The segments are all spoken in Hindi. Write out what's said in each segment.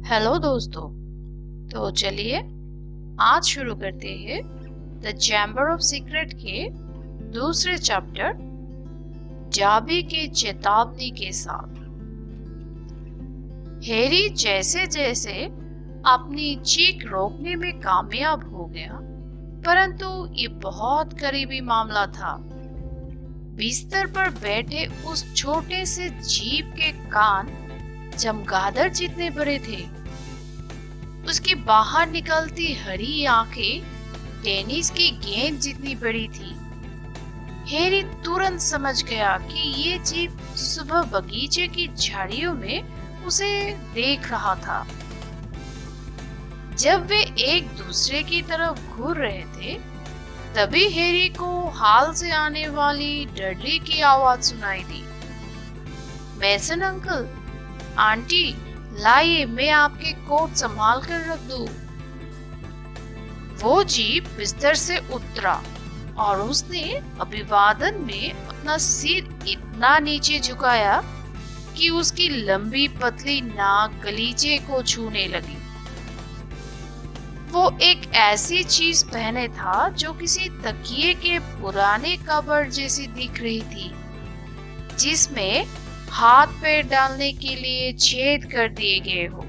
हेलो दोस्तों। तो चलिए आज शुरू करते हैं द चैम्बर ऑफ सीक्रेट के दूसरे चैप्टर जाबी के चेतावनी के साथ। हैरी जैसे जैसे अपनी चीख रोकने में कामयाब हो गया, परंतु ये बहुत करीबी मामला था। बिस्तर पर बैठे उस छोटे से जीव के कान चमगादड़ जितने बड़े थे। उसकी बाहर निकलती हरी आंखें टेनिस की गेंद जितनी बड़ी थी। हैरी तुरंत समझ गया कि ये जीव सुबह बगीचे की झाड़ियों में उसे देख रहा था। जब वे एक दूसरे की तरफ घूर रहे थे, तभी हैरी को हाल से आने वाली डडली की आवाज सुनाई दी। मैसन अंकल, आंटी, लाइए मैं आपके कोट संभाल कर रख दूं। वो जीव बिस्तर से उतरा और उसने अभिवादन में अपना सिर इतना नीचे झुकाया कि उसकी लंबी पतली नाक गलीचे को छूने लगी। वो एक ऐसी चीज पहने था जो किसी तकिए के पुराने कबर्ड जैसी दिख रही थी, जिसमें हाथ पैर डालने के लिए छेद कर दिए गए हो।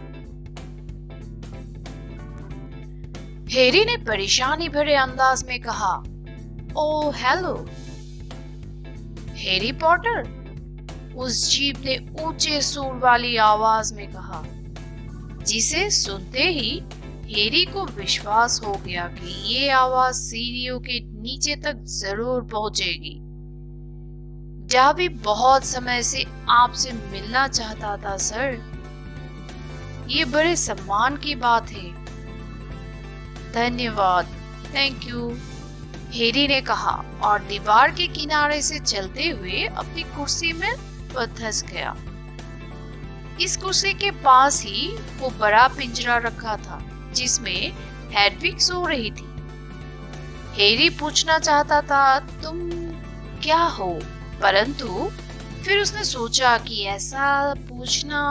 हैरी ने परेशानी भरे अंदाज में कहा, ओ हेलो हैरी पॉटर, उस जीव ने ऊंचे सुर वाली आवाज में कहा, जिसे सुनते ही हैरी को विश्वास हो गया कि ये आवाज सीढ़ियों के नीचे तक जरूर पहुंचेगी। जाबी बहुत समय से आपसे मिलना चाहता था सर। ये बड़े सम्मान की बात है। धन्यवाद, थैंक यू, हैरी ने कहा और दीवार के किनारे से चलते हुए अपनी कुर्सी में धंस गया। इस कुर्सी के पास ही वो बड़ा पिंजरा रखा था जिसमें हेडविग सो रही थी। हैरी पूछना चाहता था, तुम क्या हो, परंतु फिर उसने सोचा कि ऐसा पूछना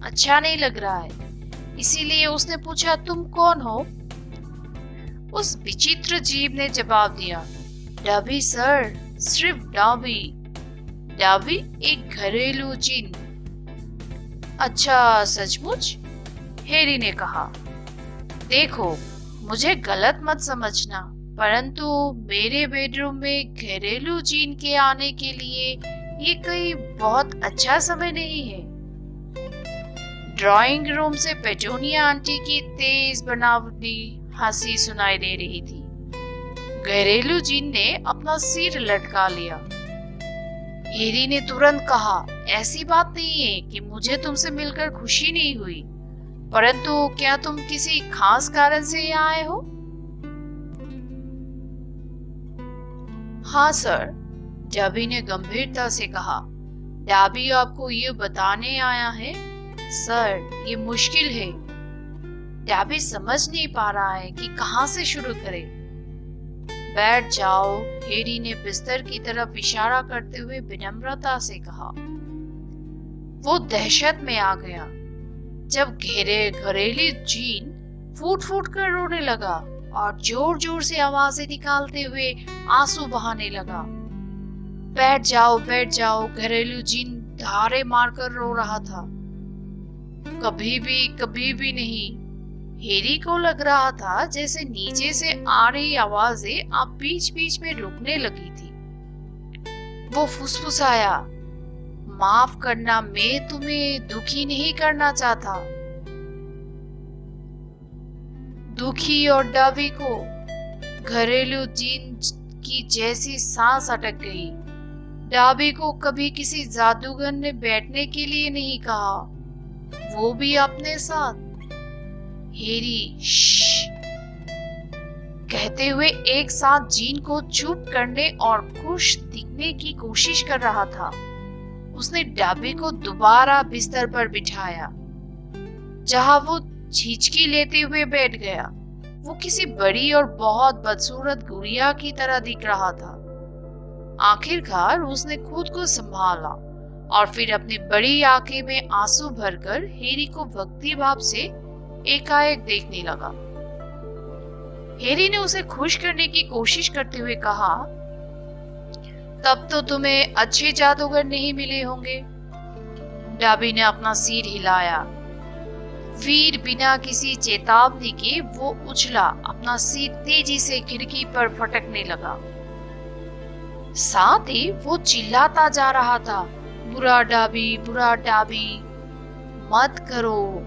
अच्छा नहीं लग रहा है, इसीलिए उसने पूछा, तुम कौन हो? उस विचित्र जीव ने जवाब दिया, डबी सर, सिर्फ डबी। डबी एक घरेलू जिन। अच्छा, सचमुच? हैरी ने कहा, देखो मुझे गलत मत समझना, परंतु मेरे बेडरूम में घरेलू जिन के आने के लिए ये कोई बहुत अच्छा समय नहीं है। ड्राइंग रूम से पेटूनिया आंटी की तेज बनावटी हंसी सुनाई दे रही थी। घरेलू जिन ने अपना सिर लटका लिया। हैरी ने तुरंत कहा, ऐसी बात नहीं है कि मुझे तुमसे मिलकर खुशी नहीं हुई, परंतु क्या तुम किसी खास कारण से यहाँ आए हो? हाँ सर, डबी ने गंभीरता से कहा। डबी आपको ये बताने आया है सर, ये मुश्किल है। डबी समझ नहीं पा रहा है कि कहाँ से शुरू करे। बैठ जाओ, हैरी ने बिस्तर की तरफ इशारा करते हुए विनम्रता से कहा। वो दहशत में आ गया जब घरेलू जीन फूट फूट कर रोने लगा और जोर जोर से आवाजें निकालते हुए आंसू बहाने लगा। बैठ जाओ, घरेलू जिन धारे मारकर रो रहा था। कभी भी नहीं। हैरी को लग रहा था जैसे नीचे से आ रही आवाजें अब बीच बीच में रुकने लगी थी। वो फुसफुसाया, माफ करना, मैं तुम्हें दुखी नहीं करना चाहता। दुखी और डबी को घरेलू जिन की जैसी सांस अटक गई। डबी को कभी किसी जादूगर ने बैठने के लिए नहीं कहा, वो भी अपने साथ। हैरी श्श कहते हुए एक साथ जीन को चुप करने और खुश दिखने की कोशिश कर रहा था। उसने डबी को दोबारा बिस्तर पर बिठाया, जहां वो झिझकी लेते हुए बैठ गया। वो किसी बड़ी और बहुत बदसूरत गुड़िया की तरह दिख रहा था। आखिरकार उसने खुद को संभाला और फिर अपनी बड़ी आंखें में आंसू भरकर हैरी को भक्ति भाव से एकाएक देखने लगा। हैरी ने उसे खुश करने की कोशिश करते हुए कहा, तब तो तुम्हें अच्छे जादूगर नहीं मिले होंगे। डैबी ने अपना सिर हिलाया। फिर बिना किसी चेतावनी के वो उछला, अपना सिर तेजी से खिड़की पर फटकने लगा। साथ ही वो चिल्लाता जा रहा था, बुरा डैबी, बुरा डैबी, मत करो,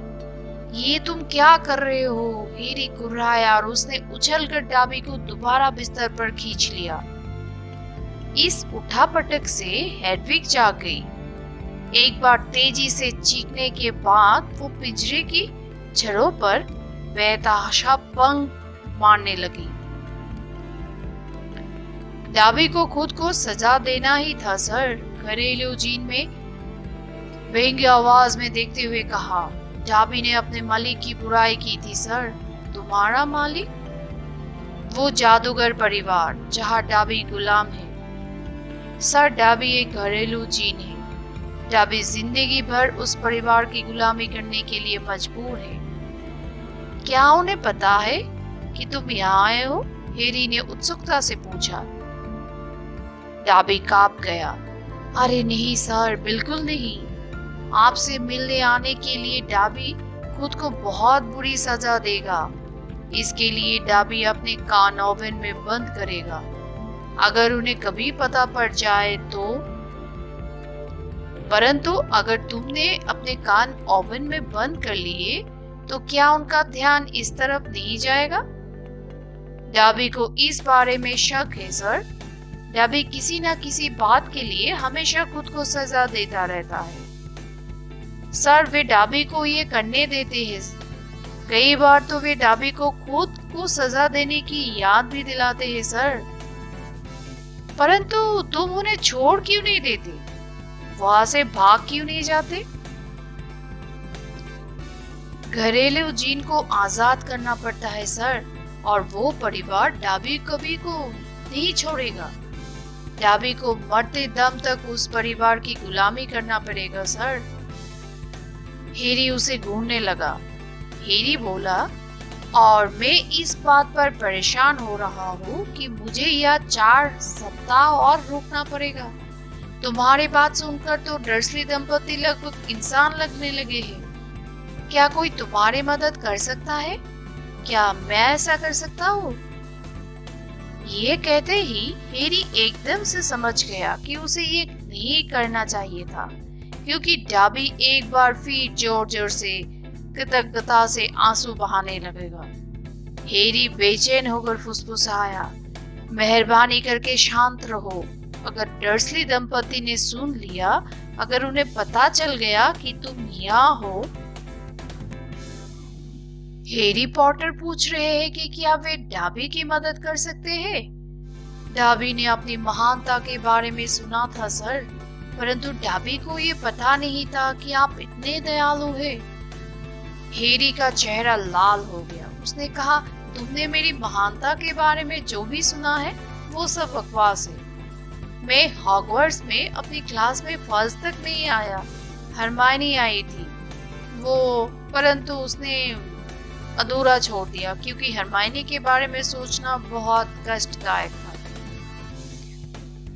ये तुम क्या कर रहे हो। हैरी कुर्राया और उसने उछलकर डैबी को दोबारा बिस्तर पर खींच लिया। इस उठापटक से हेडविग जाग गई। एक बार तेजी से चीखने के बाद वो पिंजरे की छड़ों पर बेतहाशा पंख मारने लगी। डैबी को खुद को सजा देना ही था सर, घरेलू जीन में व्यंग्य आवाज में देखते हुए कहा। डैबी ने अपने मालिक की बुराई की थी सर। तुम्हारा मालिक? वो जादूगर परिवार जहाँ डैबी गुलाम है। सर, डैबी एक घरेलू जीन है। डैबी जिंदगी भर उस परिवार की गुलामी करने के लिए मजबूर है। क्या उन्हें पता है कि तुम यहाँ आए हो? हैरी ने उत्सुकता से पूछा। डैबी कांप गया। अरे नहीं सर, बिल्कुल नहीं। आपसे मिलने आने के लिए डैबी खुद को बहुत बुरी सजा देगा। इसके लिए डैबी अपने कान ओवन में बंद करेगा। अगर उन्हें कभी पता पड़ जाए तो। परंतु अगर तुमने अपने कान ओवन में बंद कर लिए तो क्या उनका ध्यान इस तरफ नहीं जाएगा? डैबी को इस बारे में शक है सर। डैबी किसी न किसी बात के लिए हमेशा खुद को सजा देता रहता है। सर, वे डैबी को ये करने देते हैं। कई बार तो वे डैबी को खुद को सजा देने की याद भी दिलाते हैं सर। परंतु तुम उन्हें छोड़ क्यों नहीं देते? वहां से भाग क्यों नहीं जाते? घरेलू जीन को आजाद करना पड़ता है सर, और वो परिवार डैबी कभी को नहीं छोड़ेगा। डैबी को मरते दम तक उस परिवार की गुलामी करना पड़ेगा सर। हैरी उसे ढूंढने लगा। हैरी बोला, और मैं इस बात पर परेशान हो रहा हूँ कि मुझे यह 4 सप्ताह और रुकना पड़ेगा। तुम्हारी बात सुनकर तो डर्सली दंपति लगभग इंसान लगने लगे हैं। क्या कोई तुम्हारी मदद कर सकता है? क्या मैं ऐसा कर सकता हूँ? ये कहते ही हैरी एकदम से समझ गया कि उसे ये नहीं करना चाहिए था, क्योंकि डैबी एक बार फिर जोर जोर से कृतज्ञता से आंसू बहाने लगेगा। हैरी बेचैन होकर फुसफुसाया, मेहरबानी करके शांत रहो। अगर डर्सली दंपति ने सुन लिया, अगर उन्हें पता चल गया कि तुम यहाँ हो। हैरी पॉटर पूछ रहे हैं कि क्या वे डैबी की मदद कर सकते हैं? डैबी ने अपनी महानता के बारे में सुना था सर, परंतु डैबी को ये पता नहीं था कि आप इतने दयालु हैं। हैरी का चेहरा लाल हो गया। उसने कहा, तुमने मेरी महानता के बारे में जो भी सुना है वो सब बकवास है। मैं हॉगवर्ट्स में अपनी क्लास में फर्स्ट तक नहीं आया। हरमायनी आई थी वो, परंतु उसने अधूरा छोड़ दिया क्योंकि हरमायनी के बारे में सोचना बहुत कष्टदायक था।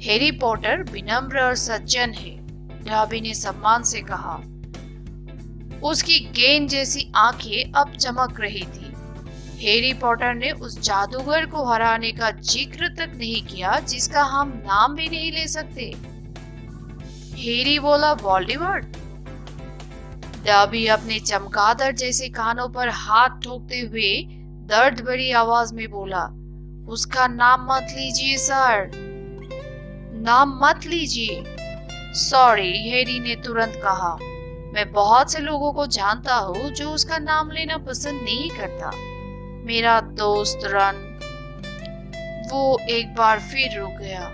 हैरी पॉटर विनम्र और सज्जन है, डैबी ने सम्मान से कहा। उसकी गेंद जैसी आंखें अब चमक रही थी। हैरी पॉटर ने उस जादूगर को हराने का जिक्र तक नहीं किया जिसका हम नाम भी नहीं ले सकते। हैरी बोला, वोल्डेमॉर्ट? डैबी अपने चमगादड़ जैसे कानों पर हाथ ठोकते हुए दर्द भरी आवाज में बोला, उसका नाम मत लीजिए सर, नाम मत लीजिए। सॉरी, हैरी ने तुरंत कहा। मैं बहुत से लोगों को जानता हूँ जो उसका नाम लेना पसंद नहीं करता। मेरा दोस्त रॉन। वो एक बार फिर रुक गया।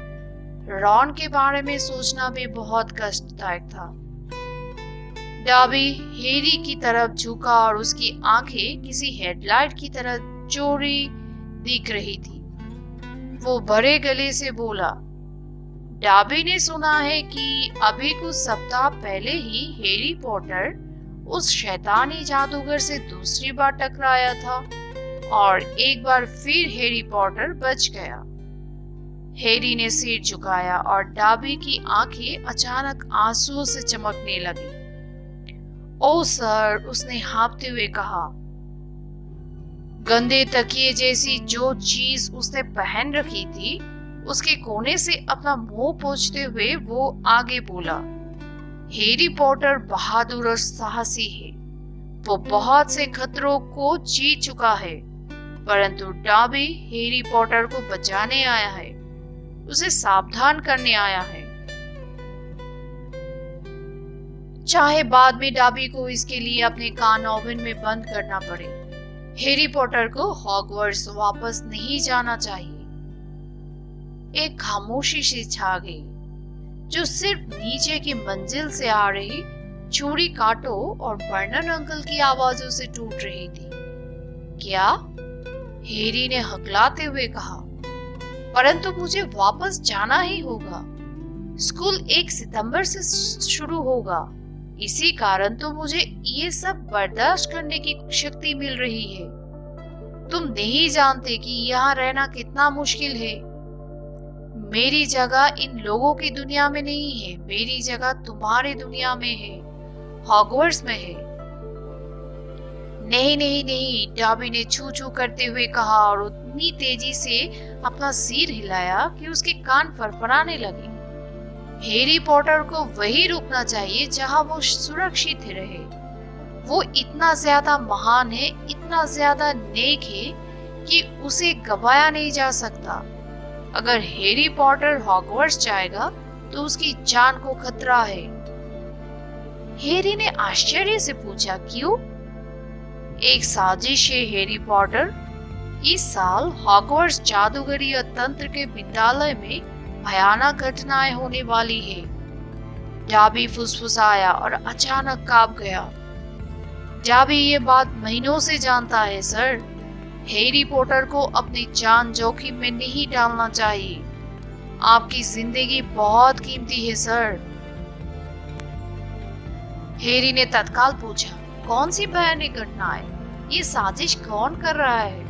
रॉन के बारे में सोचना भी बहुत कष्टदायक था। डैबी हैरी की तरफ झुका और उसकी आंखें किसी हेडलाइट की तरह चोरी दिख रही थी। वो भरे गले से बोला, डाबी ने सुना है कि अभी कुछ सप्ताह पहले ही हैरी पॉटर उस शैतानी जादूगर से दूसरी बार टकराया था और एक बार फिर हैरी पॉटर बच गया। हैरी ने सिर झुकाया और डाबी की आंखें अचानक आंसुओं से चमकने लगी। ओ सर, उसने हाँफते हुए कहा। गंदे तकिए जैसी जो चीज उसने पहन रखी थी, उसके कोने से अपना मुंह पोंछते हुए वो आगे बोला, हैरी पॉटर बहादुर और साहसी है। वो बहुत से खतरों को जीत चुका है, परंतु डाबी हैरी पॉटर को बचाने आया है, उसे सावधान करने आया है। चाहे बाद में डाबी को इसके लिए अपने कान ओवन में बंद करना पड़े, हैरी पॉटर को हॉगवर्ट्स वापस नहीं जाना चाहिए। एक खामोशी सी छा गई, जो सिर्फ नीचे की मंजिल से आ रही चूड़ी काटो और बर्नन अंकल की आवाजों से टूट रही थी। क्या? हैरी ने हकलाते हुए कहा। परंतु मुझे वापस जाना ही होगा। स्कूल 1 सितंबर से शुरू होगा। इसी कारण तो मुझे ये सब बर्दाश्त करने की शक्ति मिल रही है। तुम नहीं जानते कि यहाँ रहना कितना मुश्किल है। मेरी जगह इन लोगों की दुनिया में नहीं है, मेरी जगह तुम्हारी दुनिया में है, हॉगवर्ट्स में है। नहीं नहीं नहीं, डाबी ने छू छू करते हुए कहा और उतनी तेजी से अपना सिर हिलाया कि उसके कान फड़फड़ाने लगे। हैरी पॉटर को वही रुकना चाहिए जहां वो सुरक्षित रहे। वो इतना ज्यादा महान है, इतना ज्यादा नेक है कि उसे गवाया नहीं जा सकता। अगर हैरी पॉटर हॉगवर्ट्स जाएगा तो उसकी जान को खतरा है। हैरी ने आश्चर्य से पूछा, क्यों? एक साजिश है हैरी पॉटर। इस साल हॉगवर्ट्स जादूगरी और तंत्र के विद्यालय में भयानक घटनाएं होने वाली है। डाबी फुसफुसाया और अचानक कांप गया। डाबी ये बात महीनों से जानता है सर। हैरी पॉटर को अपनी जान जोखिम में नहीं डालना चाहिए। आपकी जिंदगी बहुत कीमती है सर। हैरी ने तत्काल पूछा, कौन सी भयानक घटना है? ये साजिश कौन कर रहा है?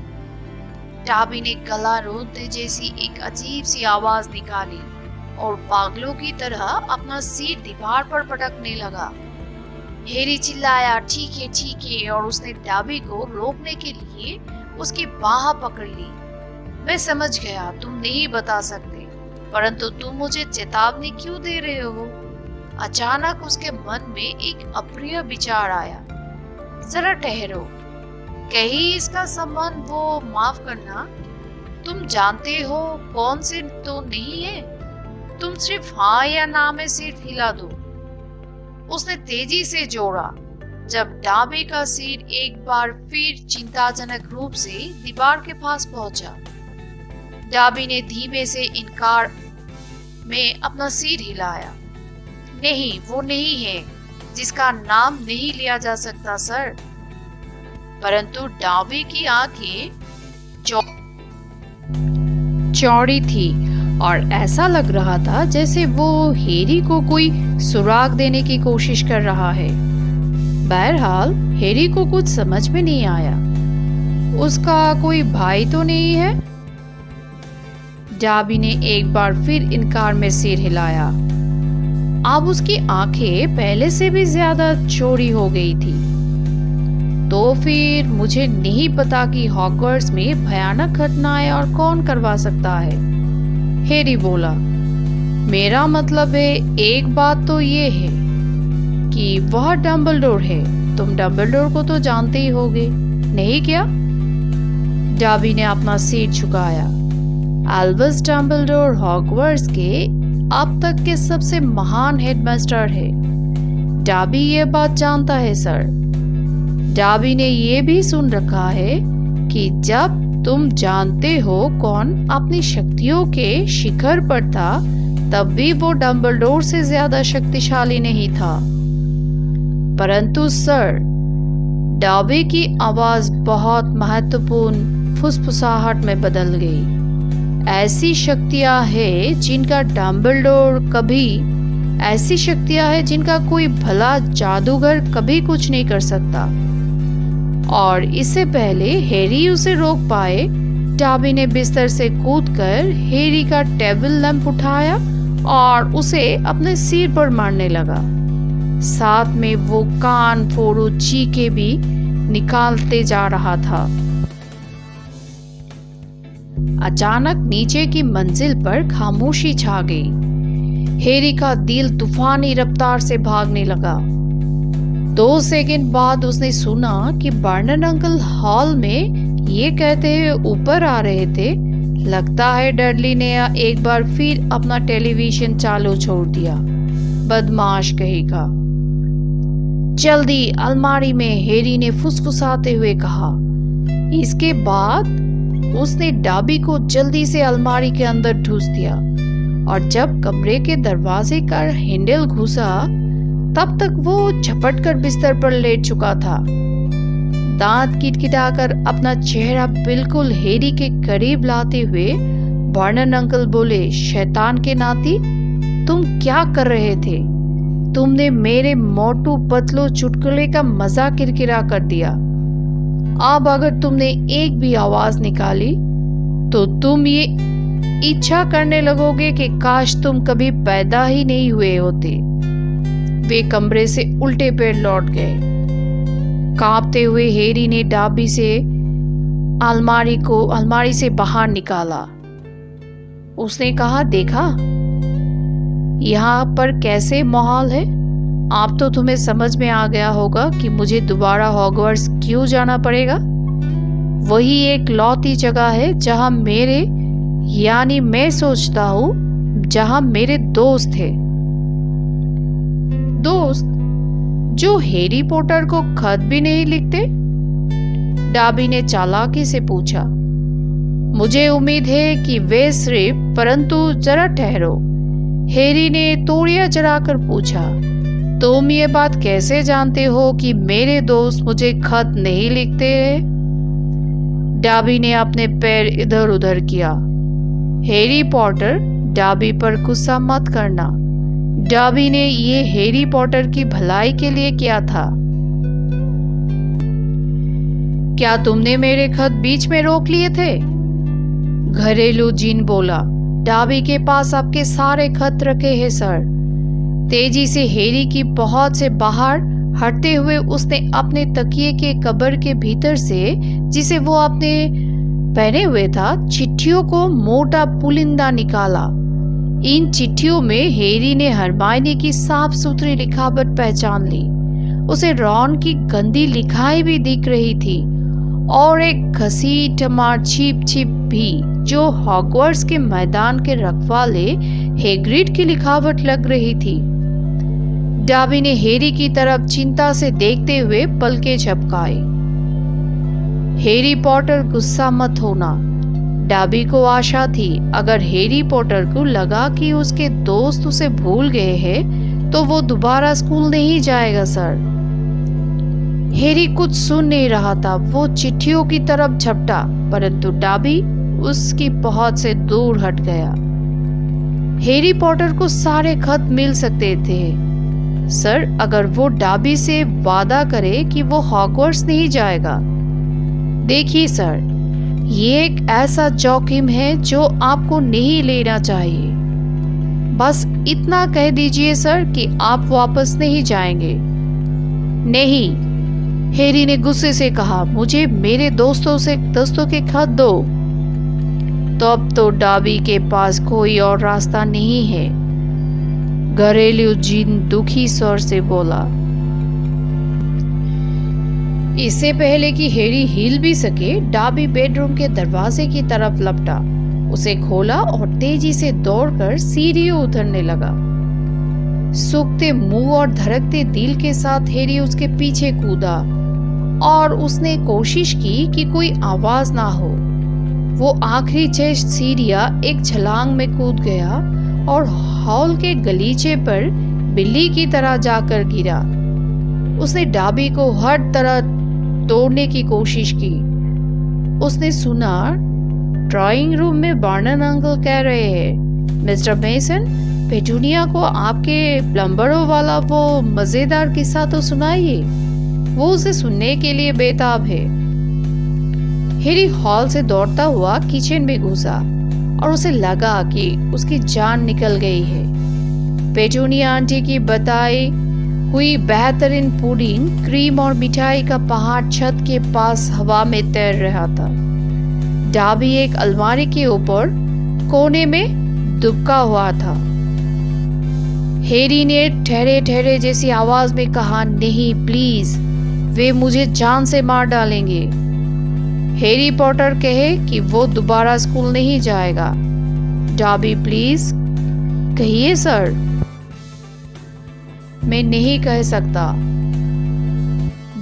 डाबी ने गला रोते जैसी एक अजीब सी आवाज निकाली और पागलों की तरह अपना सिर दीवार पर पटकने लगा। हैरी चिल्लाया, ठीक है, और उसने डाबी को रोकने के लिए उसकी बाह पकड़ ली। मैं समझ गया, तुम नहीं बता सकते, परंतु तुम मुझे चेतावनी क्यों दे रहे हो? अचानक उसके मन में एक अप्रिय विचार आया। जरा ठहरो, कहीं इसका संबंध वो माफ करना तुम जानते हो कौन से तो नहीं है? तुम सिर्फ हाँ या ना में सिर हिला दो। उसने तेजी से जोड़ा। जब डाबी का सिर एक बार फिर चिंताजनक रूप से दीवार के पास पहुंचा, डाबी ने धीमे से इनकार में अपना सिर हिलाया। नहीं, वो नहीं है जिसका नाम नहीं लिया जा सकता सर। परंतु डाबी की आंखें चौड़ी थी और ऐसा लग रहा था जैसे वो हैरी को कोई सुराग देने की कोशिश कर रहा है। बहरहाल हैरी को कुछ समझ में नहीं आया। उसका कोई भाई तो नहीं है? डाबी ने एक बार फिर इनकार में सिर हिलाया। अब उसकी आंखें पहले से भी ज्यादा चौड़ी हो गई थी। तो फिर मुझे नहीं पता कि हॉगवर्ट्स में भयानक घटनाएं और कौन करवा सकता है, हैरी बोला। मेरा मतलब है, एक बात तो ये है कि वह डंबलडोर है। तुम डंबलडोर को तो जानते ही होगे, नहीं क्या? डाबी ने अपना सिर झुकाया। अल्बस डंबलडोर हॉगवर्ट्स के अब तक के सबसे महान हेडमास्टर है। डाबी ये बात जानता है सर। डाबी ने ये भी सुन रखा है कि जब तुम जानते हो कौन अपनी शक्तियों के शिखर पर था, तब भी वो डंबलडोर से ज्यादा शक्तिशाली नहीं था। परंतु सर, डाबी की आवाज बहुत महत्वपूर्ण फुसफुसाहट में बदल गई। ऐसी शक्तियां हैं जिनका डम्बलडोर कभी ऐसी शक्तियां हैं जिनका कोई भला जादूगर कभी कुछ नहीं कर सकता। और इससे पहले हैरी उसे रोक पाए, डाबी ने बिस्तर से कूदकर हैरी का टेबल लैंप उठाया और उसे अपने सिर पर मारने लगा। साथ में वो कान फोड़ू चीखे भी निकालते जा रहा था। अचानक नीचे की मंजिल पर खामोशी छा गई। हैरी का दिल तूफानी रफ्तार से भागने लगा। 2 सेकंड बाद उसने सुना कि बर्नन अंकल हॉल में ये कहते हुए ऊपर आ रहे थे, लगता है डडली ने एक बार फिर अपना टेलीविजन चालू छोड़ दिया, बदमाश कहेगा। जल्दी अलमारी में, हैरी ने फुसफुसाते हुए कहा। इसके बाद उसने डाबी को जल्दी से अलमारी के अंदर ठूस दिया और जब कमरे के दरवाजे का हैंडल घुसा तब तक वो झपट कर बिस्तर पर लेट चुका था। दांत किटकिटाकर अपना चेहरा बिल्कुल हैरी के करीब लाते हुए बर्नन अंकल बोले, शैतान के नाती, तुम क्या कर रहे थे? तुमने मेरे मोटू पतलू चुटकुले का मजा किरकिरा कर दिया। अब अगर तुमने एक भी आवाज निकाली तो तुम ये इच्छा करने लगोगे कि काश तुम कभी पैदा ही नहीं हुए होते। वे कमरे से उल्टे पैर लौट गए। कांपते हुए हैरी ने डाबी से अलमारी से बाहर निकाला। उसने कहा, देखा यहाँ पर कैसे माहौल है? आप तो तुम्हें समझ में आ गया होगा कि मुझे दोबारा हॉगवर्ट्स क्यों जाना पड़ेगा। वही एक लौती जगह है जहां मैं सोचता हूं जहां मेरे दोस्त थे। दोस्त जो हैरी पॉटर को खत भी नहीं लिखते? डाबी ने चालाकी से पूछा। मुझे उम्मीद है कि वे सिर्फ, परंतु जरा ठहरो, हैरी ने तोड़िया जलाकर पूछा। तुम ये बात कैसे जानते हो कि मेरे दोस्त मुझे खत नहीं लिखते? डाबी ने अपने पैर इधर उधर किया। हैरी पॉटर, डाबी पर गुस्सा मत करना। डाबी ने ये हैरी पॉटर की भलाई के लिए किया था। क्या तुमने मेरे खत बीच में रोक लिए थे? घरेलू जिन बोला। डाबी के पास आपके सारे खत रखे हैं सर। तेजी से हैरी की पहुंच से बाहर हटते हुए उसने अपने तकिए के कबर के भीतर से, जिसे वो अपने पहने हुए था, चिट्ठियों को मोटा पुलिंदा निकाला। इन चिट्ठियों में हैरी ने हरमाइनी की साफ सुथरी लिखावट पहचान ली। उसे रॉन की गंदी लिखाई भी दिख रही थी और एक घसीट मार छिप भी, जो हॉगवर्ट्स के मैदान के रखवाले हैग्रिड की लिखावट लग रही थी। डाबी ने हैरी की तरफ चिंता से देखते हुए पलके झपकाए। हैरी पॉटर, गुस्सा मत होना। डाबी को आशा थी अगर हैरी पॉटर को लगा कि उसके दोस्त उसे भूल गए हैं तो वो दोबारा स्कूल नहीं जाएगा सर। हैरी कुछ सुन नहीं रहा था। वो चिट्ठियों की तरफ झपटा, परंतु डाबी उसकी पहुंच से दूर हट गया। हैरी पॉटर को सारे खत मिल सकते थे सर, अगर वो डाबी से वादा करे कि वो हॉगवर्ट्स नहीं जाएगा। देखिए सर, ये एक ऐसा जोखिम है जो आपको नहीं लेना चाहिए। बस इतना कह दीजिए सर कि आप वापस नहीं जाएंगे। नहीं, हैरी ने गुस्से से कहा, मुझे मेरे दोस्तों के खत दो। तो अब तो डाबी के पास कोई और रास्ता नहीं है। घरेलू जिन दुखी स्वर से बोला। इससे पहले कि हैरी हिल भी सके, डाबी बेडरूम के दरवाजे की तरफ लपटा, उसे खोला और तेजी से दौड़कर सीढ़ियों उतरने लगा। सूखते मुंह और धड़कते दिल के साथ हैरी उसके पीछे कूदा और उसने कोशिश की कि कोई आवाज ना हो। वो आखिरी 6 सीढ़ियां एक छलांग में कूद गया और हॉल के गलीचे पर बिल्ली की तरह जाकर गिरा। उसने डाबी को हर तरह तोड़ने की कोशिश की। उसने सुना ड्राइंग रूम में बर्नन अंकल कह रहे हैं, मिस्टर मेसन, पेटूनिया को आपके प्लम्बरों वाला वो मजेदार किस्सा तो सुनाइए। वो उसे सुनने के लिए बेताब है। हैरी हॉल से दौड़ता हुआ किचन में घुसा और उसे लगा कि उसकी जान निकल गई है। पेटूनिया आंटी की बताई हुई बेहतरीन पुडिंग, क्रीम और मिठाई का पहाड़ छत के पास हवा में तैर रहा था। डाबी एक अलमारी के ऊपर कोने में दुबका हुआ था। हैरी ने ठहरे ठहरे जैसी आवाज में कहा, नहीं प्लीज, वे मुझे जान से मार डालेंगे। हैरी पॉटर कहे कि वो दोबारा स्कूल नहीं जाएगा। डाबी प्लीज कहिए सर। मैं नहीं कह सकता।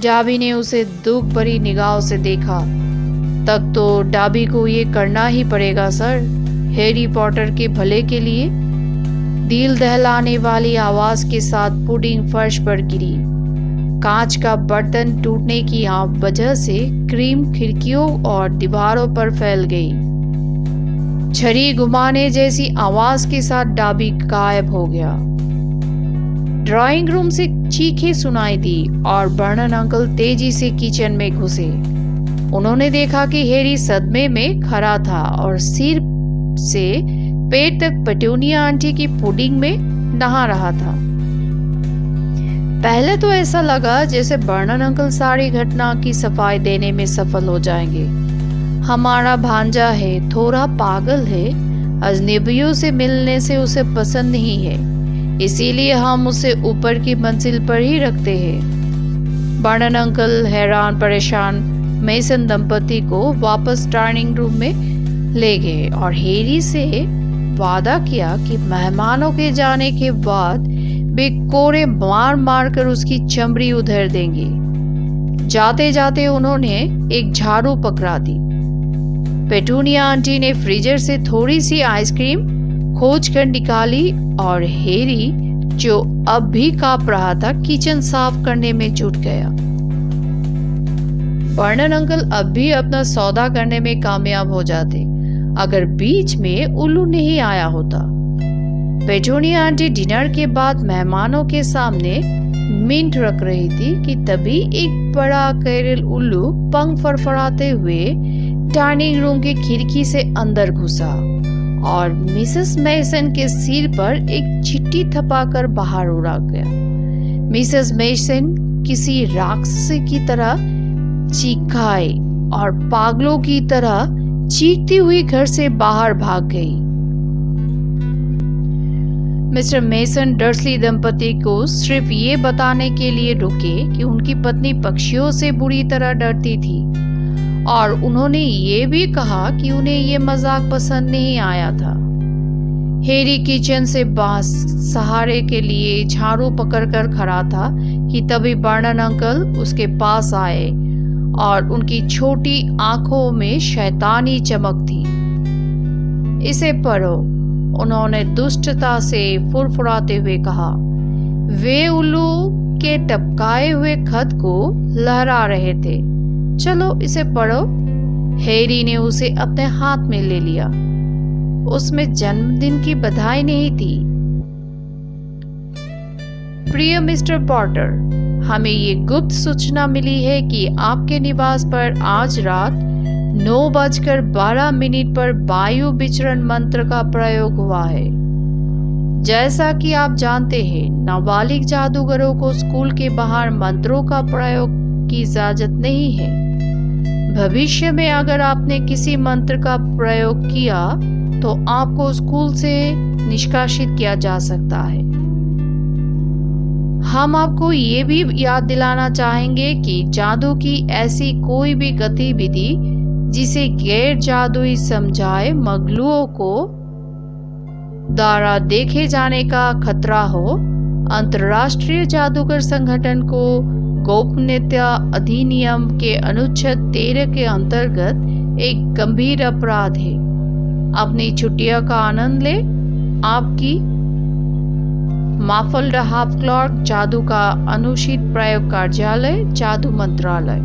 डाबी ने उसे दुख भरी निगाहों से देखा। तब तो डाबी को ये करना ही पड़ेगा सर, हैरी पॉटर के भले के लिए। दिल दहलाने वाली आवाज के साथ पुडिंग फर्श पर गिरी। कांच का बर्तन टूटने की वजह से क्रीम खिड़कियों और दीवारों पर फैल गई। छड़ी घुमाने जैसी आवाज के साथ डाबी गायब हो गया। ड्राइंग रूम से चीखें सुनाई दी और बर्नन अंकल तेजी से किचन में घुसे। उन्होंने देखा कि हैरी सदमे में खड़ा था और सिर से पेट तक पेटूनिया आंटी की पुडिंग में नहा रहा था। पहले तो ऐसा लगा जैसे बर्नन अंकल सारी घटना की सफाई देने में सफल हो जाएंगे। हमारा भांजा है, थोड़ा पागल है, अजनबियों से मिलने से उसे पसंद नहीं है, इसीलिए हम उसे ऊपर की मंजिल पर ही रखते हैं। बर्नन अंकल हैरान परेशान मेसन दंपति को वापस डाइनिंग रूम में ले गए और हैरी से वादा किया कि मेहमानों के जाने के बाद वे कोरे मार मार कर उसकी चमड़ी उधेड़ देंगे। जाते जाते उन्होंने एक झाड़ू पकड़ा दी। पेटूनिया आंटी ने फ्रीजर से थोड़ी सी आइसक्रीम खोज कर निकाली और हैरी, जो अब भी कांप रहा था, किचन साफ करने में जुट गया। बर्नन अंकल अब भी अपना सौदा करने में कामयाब हो जाते अगर बीच में उल्लू नहीं आया होता। पेटूनिया आंटी डिनर के बाद मेहमानों के सामने मिंट रख रही थी कि तभी एक बड़ा कैरल उल्लू पंख फड़फड़ाते हुए डाइनिंग रूम की खिड़की से अंदर घुसा और मिसेस मेसन के सिर पर एक चिट्ठी थपाकर बाहर उड़ा गया। मिसेस मेसन किसी राक्षसी की तरह चीखाई और पागलों की तरह चीखती हुई घर से बाहर भाग गई। मिस्टर मेसन डर्सली दंपति को सिर्फ ये बताने के लिए रुके कि उनकी पत्नी पक्षियों से बुरी तरह डरती थी और उन्होंने ये भी कहा कि उन्हें ये मजाक पसंद नहीं आया था। हैरी किचन से बांस सहारे के लिए झाड़ू पकड़कर खड़ा था कि तभी बर्नन अंकल उसके पास आए और उनकी छोटी आंखों में शैतानी चमक थी। इसे पढ़ो, उन्होंने दुष्टता से फुरफुराते हुए कहा। वे उल्लू के टपकाए हुए खत को लहरा रहे थे। चलो इसे पढ़ो। हैरी ने उसे अपने हाथ में ले लिया। उसमें जन्मदिन की बधाई नहीं थी। प्रिय मिस्टर पॉटर, हमें ये गुप्त सूचना मिली है कि आपके निवास पर आज रात 9:12 पर वायु विचरण मंत्र का प्रयोग हुआ है। जैसा कि आप जानते हैं, नाबालिग जादूगरों को स्कूल के बाहर मंत्रों का प्रयोग की इजाजत नहीं है। भविष्य में अगर आपने किसी मंत्र का प्रयोग किया तो आपको स्कूल से निष्कासित किया जा सकता है। हम आपको ये भी याद दिलाना चाहेंगे कि जादू की ऐसी कोई भी गतिविधि जिसे गैर जादुई समझाए मगलुओं को द्वारा देखे जाने का खतरा हो, अंतर्राष्ट्रीय जादूगर संगठन को गोपनीयता अधिनियम के अनुच्छेद 13 के अंतर्गत एक गंभीर अपराध है। अपनी छुट्टियों का आनंद ले। आपकी माफल्ड हाफ क्लॉक जादू का अनुचित प्रयोग कार्यालय, जादू मंत्रालय।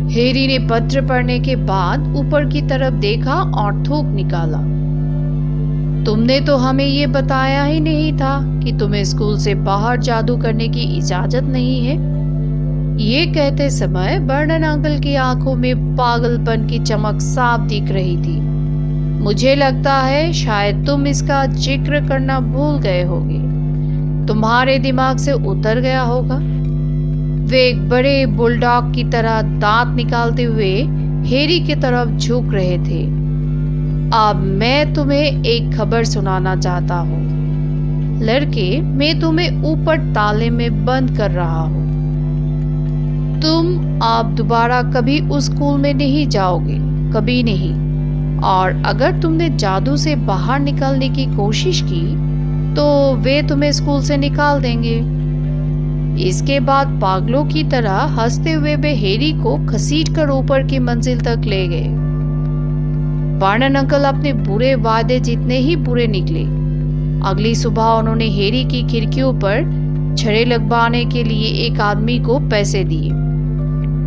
हैरी ने पत्र पढ़ने के बाद ऊपर की तरफ देखा और थूक निकाला। तुमने तो हमें ये बताया ही नहीं था कि तुम्हें स्कूल से बाहर जादू करने की इजाजत नहीं है। ये कहते समय बर्नन अंकल की आंखों में पागलपन की चमक साफ दिख रही थी। मुझे लगता है शायद तुम इसका जिक्र करना भूल गए होगे, तुम्हारे दिमाग से उतर गया होगा। वे एक बड़े बुलडॉग की तरह दांत निकालते हुए हैरी की तरफ झुक रहे थे। अब मैं तुम्हें एक खबर सुनाना चाहता हूँ। लड़के, मैं तुम्हें ऊपर ताले में बंद कर रहा हूँ। तुम अब दोबारा कभी उस स्कूल में नहीं जाओगे, कभी नहीं। और अगर तुमने जादू से बाहर निकलने की कोशिश की तो वे तुम्हें स्कूल से निकाल देंगे। इसके बाद पागलों की तरह हंसते हुए वे हैरी को घसीटकर ऊपर की मंजिल तक ले गए। बर्नन अंकल अपने बुरे वादे जितने ही बुरे निकले। अगली सुबह उन्होंने हैरी की खिड़कियों पर छड़े लगवाने के लिए एक आदमी को पैसे दिए।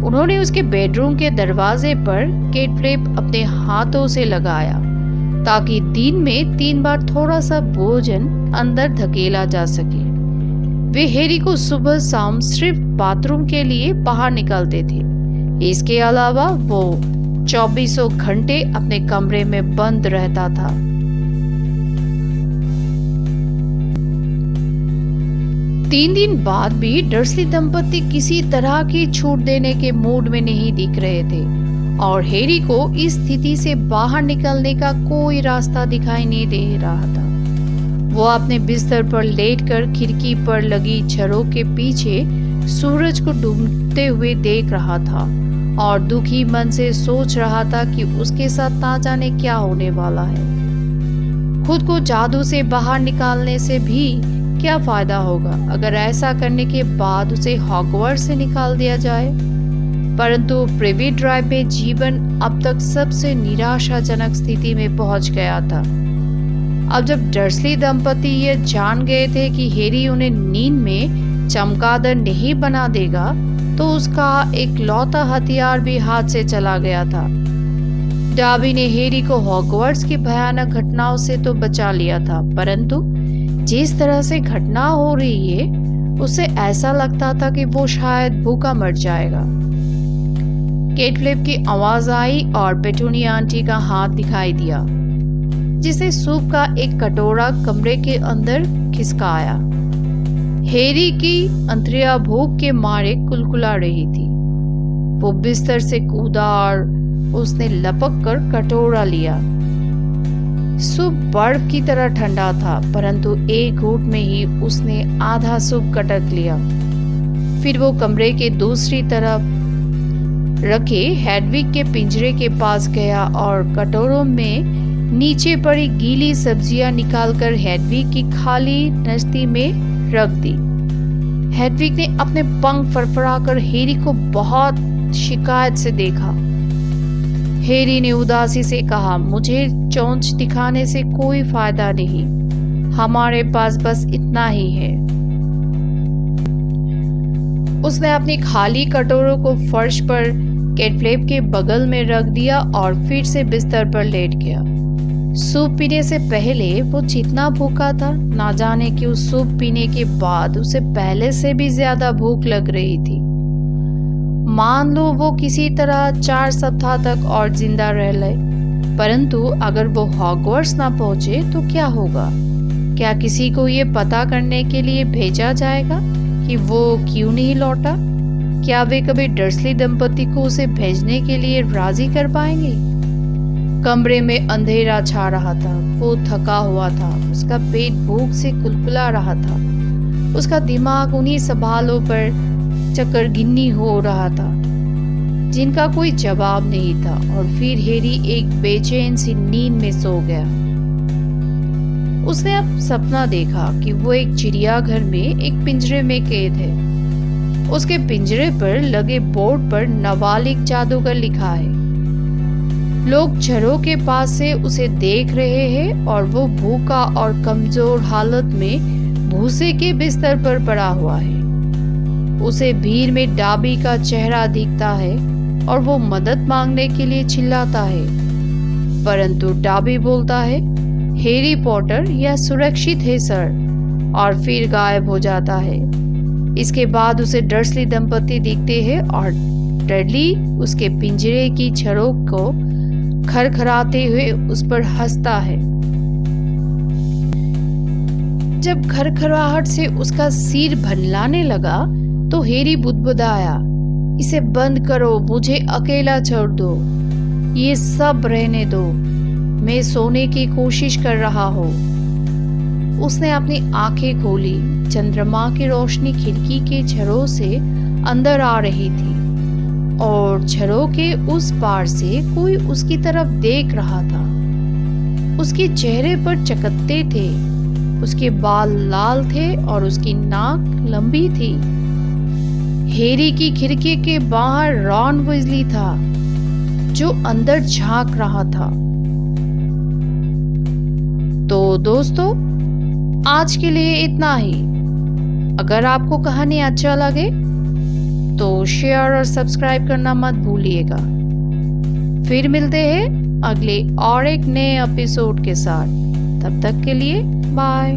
उन्होंने उसके बेडरूम के दरवाजे पर कैटफ्लिप अपने हाथों से लगाया ताकि दिन में 3 बार थोड़ा सा भोजन अंदर धकेला जा सके। वे हैरी को सुबह शाम सिर्फ बाथरूम के लिए बाहर निकालते थे। इसके अलावा वो 24 घंटे अपने कमरे में बंद रहता था। तीन दिन बाद भी डर्सली दंपति किसी तरह की छूट देने के मूड में नहीं दिख रहे थे और हैरी को इस स्थिति से बाहर निकलने का कोई रास्ता दिखाई नहीं दे रहा था। वो अपने बिस्तर पर लेटकर खिड़की पर लगी छड़ों के पीछे सूरज को डूबते हुए देख रहा था और दुखी मन से सोच रहा था कि उसके साथ ना जाने क्या होने वाला है। खुद को जादू से बाहर निकालने से भी क्या फायदा होगा अगर ऐसा करने के बाद उसे हॉगवर्ट्स से निकाल दिया जाए। परंतु प्रिवी ड्राइव में जीवन अब तक सबसे निराशाजनक स्थिति में पहुंच गया था। अब जब डर्सली दंपति ये जान गए थे कि हैरी उन्हें नींद में चमगादड़ नहीं बना देगा तो उसका एक लौता हथियार भी हाथ से चला गया था। डार्बी ने हैरी को हॉगवर्ट्स की भयानक घटनाओं से तो बचा लिया था, परंतु जिस तरह से घटना हो रही है उसे ऐसा लगता था कि वो शायद भूखा मर जाएगा। कैटफ्लिप की आवाज आई और पेटूनिया आंटी का हाथ दिखाई दिया, जिसे सूप का एक कटोरा कमरे के अंदर खिसकाया। हैरी की अंतरिया भूख के मारे कुलकुला रही थी। वो बिस्तर से कूदा और उसने लपक कर कटोरा लिया। सूप बर्फ की तरह ठंडा था, परंतु एक घूंट में ही उसने आधा सूप कटक लिया। फिर वो कमरे के दूसरी तरफ रखे हेडविग के पिंजरे के पास गया और कटोरों में नीचे पड़ी गीली सब्जियां निकालकर हेडविग की खाली नस्ती में रख दी। हेडविग ने अपने पंख फड़फड़ाकर हैरी को बहुत शिकायत से देखा। हैरी ने उदासी से कहा, मुझे चोंच दिखाने से कोई फायदा नहीं, हमारे पास बस इतना ही है। उसने अपनी खाली कटोरों को फर्श पर कैटफ्लिप के बगल में रख दिया और फिर से बिस्तर पर लेट गया। सूप पीने से पहले वो जितना भूखा था, ना जाने क्यों सूप पीने के बाद उसे पहले से भी ज्यादा भूख लग रही थी। मान लो वो किसी तरह 4 सप्ताह तक और जिंदा रह ले, परंतु अगर वो हॉगवर्ट्स ना पहुंचे तो क्या होगा? क्या किसी को ये पता करने के लिए भेजा जाएगा कि वो क्यों नहीं लौटा? क्या वे कभी डर्सली दंपति को उसे भेजने के लिए राजी कर पाएंगे? कमरे में अंधेरा छा रहा था। वो थका हुआ था, उसका पेट भूख से कुलकुला रहा था, उसका दिमाग उन्हीं सवालों पर चक्करगिन्नी हो रहा था जिनका कोई जवाब नहीं था। और फिर हैरी एक बेचैन सी नींद में सो गया। उसने अब सपना देखा कि वो एक चिड़ियाघर में एक पिंजरे में कैद है। उसके पिंजरे पर लगे बोर्ड पर नाबालिग जादूगर लिखा है। लोग छड़ों के पास से उसे देख रहे हैं और वो भूखा और कमजोर हालत में भूसे के बिस्तर पर पड़ा हुआ है। उसे भीड़ में डार्बी का चेहरा दिखता है और वो मदद मांगने के लिए चिल्लाता है, परंतु डाबी बोलता है, हैरी पॉटर यह सुरक्षित है सर, और फिर गायब हो जाता है। इसके बाद उसे डर्सली दंपति दिखते हैं और डडली उसके पिंजरे की छड़ों को खरखराते हुए उस पर हंसता है। जब खरखराहट से उसका सिर भनलाने लगा तो हैरी बुदबुदाया, इसे बंद करो, मुझे अकेला छोड़ दो, ये सब रहने दो, मैं सोने की कोशिश कर रहा हूँ। उसने अपनी आंखें खोली। चंद्रमा की रोशनी खिड़की के छड़ों से अंदर आ रही थी और छड़ों के उस पार से कोई उसकी तरफ देख रहा था। उसके चेहरे पर चकत्ते थे, उसके बाल लाल थे और उसकी नाक लंबी थी। हैरी की खिड़की के बाहर रॉन वीज़ली था जो अंदर झांक रहा था। तो दोस्तों, आज के लिए इतना ही। अगर आपको कहानी अच्छा लगे तो शेयर और सब्सक्राइब करना मत भूलिएगा। फिर मिलते हैं अगले और एक नए एपिसोड के साथ। तब तक के लिए बाय।